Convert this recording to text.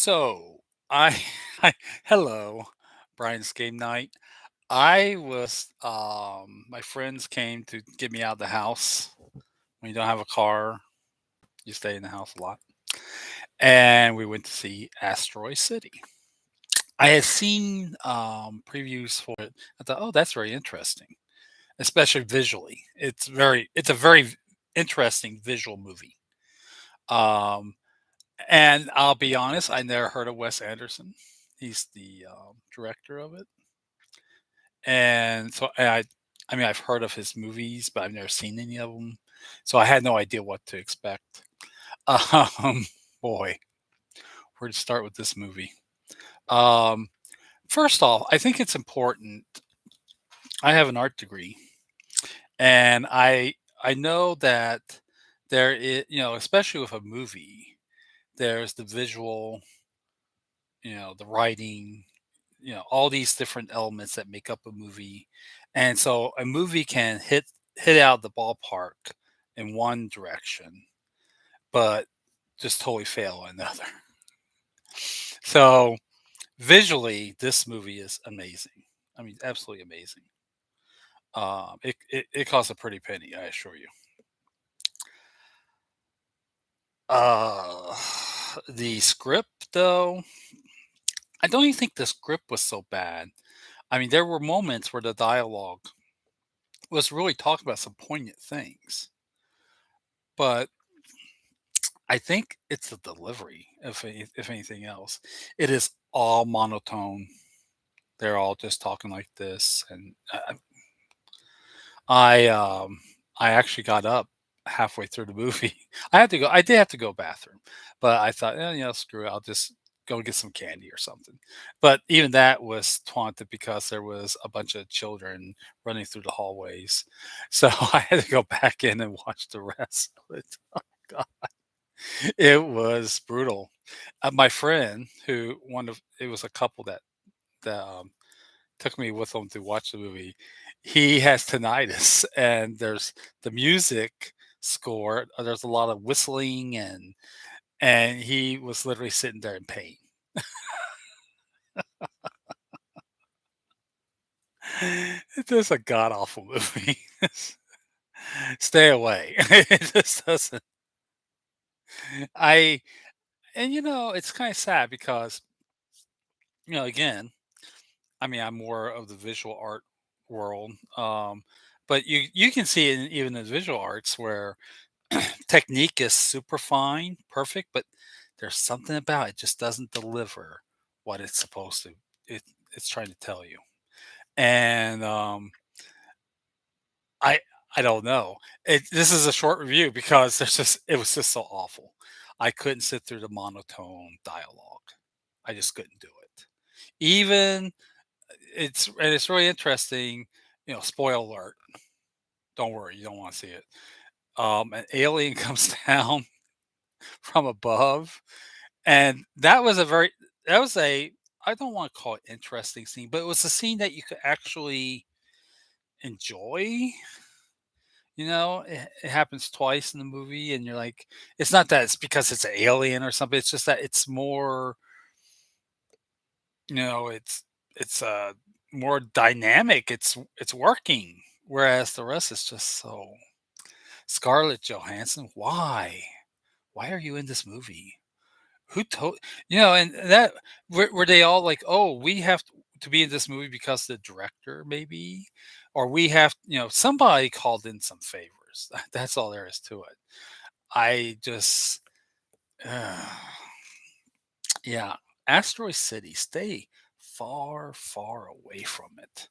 So I, I hello, Brian's game night. I was my friends came to get me out of the house. When you don't have a car, you stay in the house a lot. And we went to see Asteroid City. I had seen previews for it. I thought, oh, that's very interesting, especially visually. It's a very interesting visual movie. Um, and I'll be honest, I never heard of Wes Anderson. He's the director of it. And so I mean, I've heard of his movies, but I've never seen any of them. So I had no idea what to expect. Um, boy, where to start with this movie? Um, First off, I think it's important. I have an art degree, and I know that there is, especially with a movie, there's the visual, the writing, all these different elements that make up a movie. And so a movie can hit out the ballpark in one direction, but just totally fail in another. So visually, this movie is amazing. I mean, absolutely amazing. It costs a pretty penny, I assure you. Uh, the script, though, I don't even think the script was so bad. I mean, there were moments where the dialogue was really talking about some poignant things, but I think it's the delivery, if anything else. It is all monotone. They're all just talking like this, and I I actually got up halfway through the movie. I had to go. I did have to go bathroom, but I thought, screw it. I'll just go get some candy or something. But even that was taunted because there was a bunch of children running through the hallways, so I had to go back in and watch the rest of it. God, it was brutal. My friend, who one of it was a couple that took me with him to watch the movie. He has tinnitus, and there's the music score. There's a lot of whistling, and he was literally sitting there in pain. It's just a god awful movie. Stay away. It just doesn't. I and it's kind of sad because again, I mean, I'm more of the visual art world, but you can see it even in visual arts where technique is super fine, perfect, but there's something about it just doesn't deliver what it's supposed to. It it's trying to tell you, and I I don't know. This is a short review because it was just so awful. I couldn't sit through the monotone dialogue. I just couldn't do it. Even it's really interesting. Spoiler alert. Don't worry, you don't want to see it. An alien comes down from above. And that was a I don't wanna call it interesting scene, but it was a scene that you could actually enjoy, It happens twice in the movie, and you're like it's not that it's because it's an alien or something, it's just that it's more, it's more dynamic, it's working, whereas the rest is just so Scarlett Johansson, why? Why are you in this movie? Who told and that were they all like, "Oh, we have to be in this movie because the director maybe, or we have," somebody called in some favors. That's all there is to it. I just, uh, yeah, Asteroid City, stay far, far away from it.